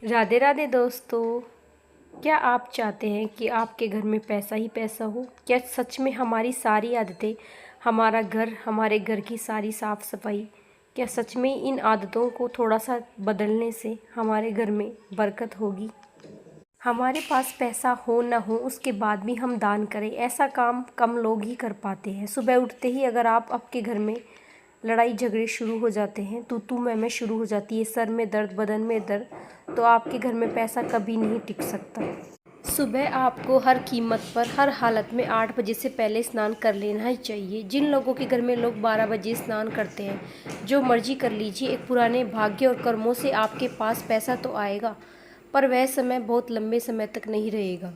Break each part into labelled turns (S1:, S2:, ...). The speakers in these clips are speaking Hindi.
S1: राधे राधे दोस्तों। क्या आप चाहते हैं कि आपके घर में पैसा ही पैसा हो? क्या सच में हमारी सारी आदतें, हमारा घर, हमारे घर की सारी साफ़ सफाई, क्या सच में इन आदतों को थोड़ा सा बदलने से हमारे घर में बरकत होगी? हमारे पास पैसा हो ना हो उसके बाद भी हम दान करें, ऐसा काम कम लोग ही कर पाते हैं। सुबह उठते ही अगर आप आपके घर में लड़ाई झगड़े शुरू हो जाते हैं, तू मैं शुरू हो जाती है, सर में दर्द, बदन में दर्द, तो आपके घर में पैसा कभी नहीं टिक सकता। सुबह आपको हर कीमत पर, हर हालत में 8 बजे से पहले स्नान कर लेना ही चाहिए। जिन लोगों के घर में लोग 12 बजे स्नान करते हैं, जो मर्जी कर लीजिए, एक पुराने भाग्य और कर्मों से आपके पास पैसा तो आएगा, पर वह समय बहुत लंबे समय तक नहीं रहेगा।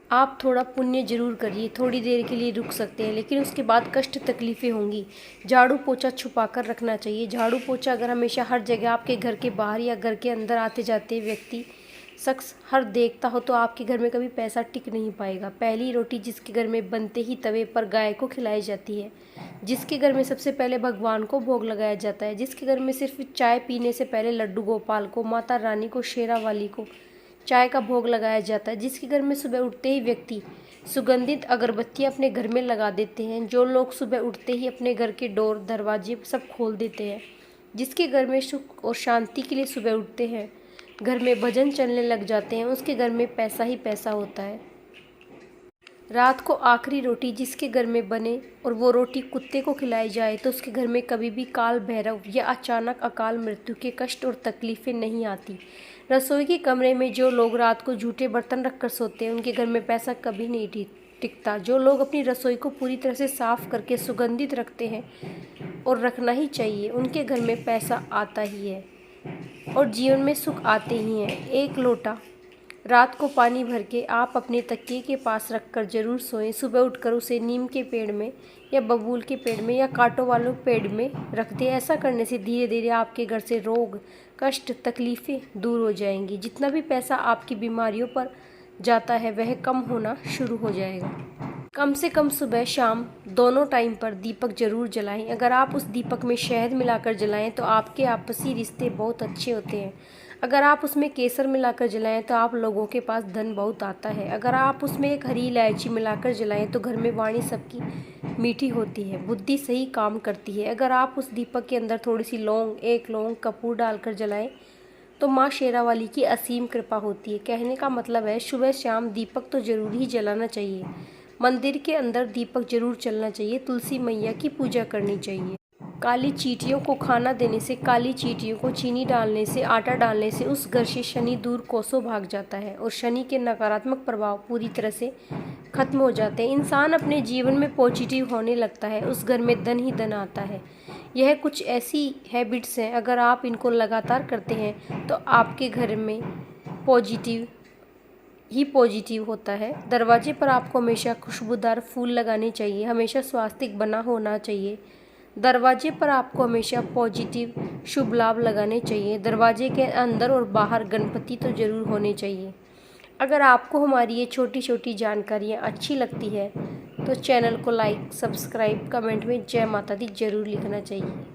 S1: आप थोड़ा पुण्य जरूर करिए, थोड़ी देर के लिए रुक सकते हैं, लेकिन उसके बाद कष्ट तकलीफ़ें होंगी। झाड़ू पोछा छुपा कर रखना चाहिए। झाड़ू पोछा अगर हमेशा हर जगह आपके घर के बाहर या घर के अंदर आते जाते व्यक्ति शख्स हर देखता हो, तो आपके घर में कभी पैसा टिक नहीं पाएगा। पहली रोटी जिसके घर में बनते ही तवे पर गाय को खिलाई जाती है, जिसके घर में सबसे पहले भगवान को भोग लगाया जाता है, जिसके घर में सिर्फ चाय पीने से पहले लड्डू गोपाल को, माता रानी को, शेरा वाली को चाय का भोग लगाया जाता है, जिसके घर में सुबह उठते ही व्यक्ति सुगंधित अगरबत्तियां अपने घर में लगा देते हैं, जो लोग सुबह उठते ही अपने घर के डोर दरवाजे सब खोल देते हैं, जिसके घर में सुख और शांति के लिए सुबह उठते हैं, घर में भजन चलने लग जाते हैं, उसके घर में पैसा ही पैसा होता है। रात को आखिरी रोटी जिसके घर में बने और वो रोटी कुत्ते को खिलाई जाए, तो उसके घर में कभी भी काल भैरव या अचानक अकाल मृत्यु के कष्ट और तकलीफ़ें नहीं आती। रसोई के कमरे में जो लोग रात को झूठे बर्तन रखकर सोते हैं, उनके घर में पैसा कभी नहीं टिकता। जो लोग अपनी रसोई को पूरी तरह से साफ करके सुगंधित रखते हैं, और रखना ही चाहिए, उनके घर में पैसा आता ही है और जीवन में सुख आते ही हैं। एक लोटा रात को पानी भर के आप अपने तकिए के पास रखकर जरूर सोएं। सुबह उठकर उसे नीम के पेड़ में या बबूल के पेड़ में या कांटों वालों पेड़ में रख दें। ऐसा करने से धीरे धीरे आपके घर से रोग, कष्ट, तकलीफ़ें दूर हो जाएंगी। जितना भी पैसा आपकी बीमारियों पर जाता है वह कम होना शुरू हो जाएगा। कम से कम सुबह शाम दोनों टाइम पर दीपक जरूर जलाएं। अगर आप उस दीपक में शहद मिलाकर जलाएं तो आपके आपसी रिश्ते बहुत अच्छे होते हैं। अगर आप उसमें केसर मिलाकर जलाएं तो आप लोगों के पास धन बहुत आता है। अगर आप उसमें एक हरी इलायची मिलाकर जलाएं तो घर में वाणी सबकी मीठी होती है, बुद्धि सही काम करती है। अगर आप उस दीपक के अंदर थोड़ी सी लौंग, एक लौंग, कपूर डालकर जलाएं तो माँ शेरावाली की असीम कृपा होती है। कहने का मतलब है सुबह शाम दीपक तो जरूर ही जलाना चाहिए। मंदिर के अंदर दीपक जरूर चलना चाहिए। तुलसी मैया की पूजा करनी चाहिए। काली चींटियों को खाना देने से, काली चींटियों को चीनी डालने से, आटा डालने से उस घर से शनि दूर कोसों भाग जाता है और शनि के नकारात्मक प्रभाव पूरी तरह से खत्म हो जाते हैं। इंसान अपने जीवन में पॉजिटिव होने लगता है, उस घर में धन ही धन आता है। यह कुछ ऐसी हैबिट्स हैं, अगर आप इनको लगातार करते हैं तो आपके घर में पॉजिटिव ही पॉजिटिव होता है। दरवाजे पर आपको हमेशा खुशबूदार फूल लगाने चाहिए, हमेशा स्वास्तिक बना होना चाहिए। दरवाजे पर आपको हमेशा पॉजिटिव शुभ लाभ लगाने चाहिए। दरवाजे के अंदर और बाहर गणपति तो ज़रूर होने चाहिए। अगर आपको हमारी ये छोटी छोटी जानकारियाँ अच्छी लगती है तो चैनल को लाइक, सब्सक्राइब, कमेंट में जय माता दी ज़रूर लिखना चाहिए।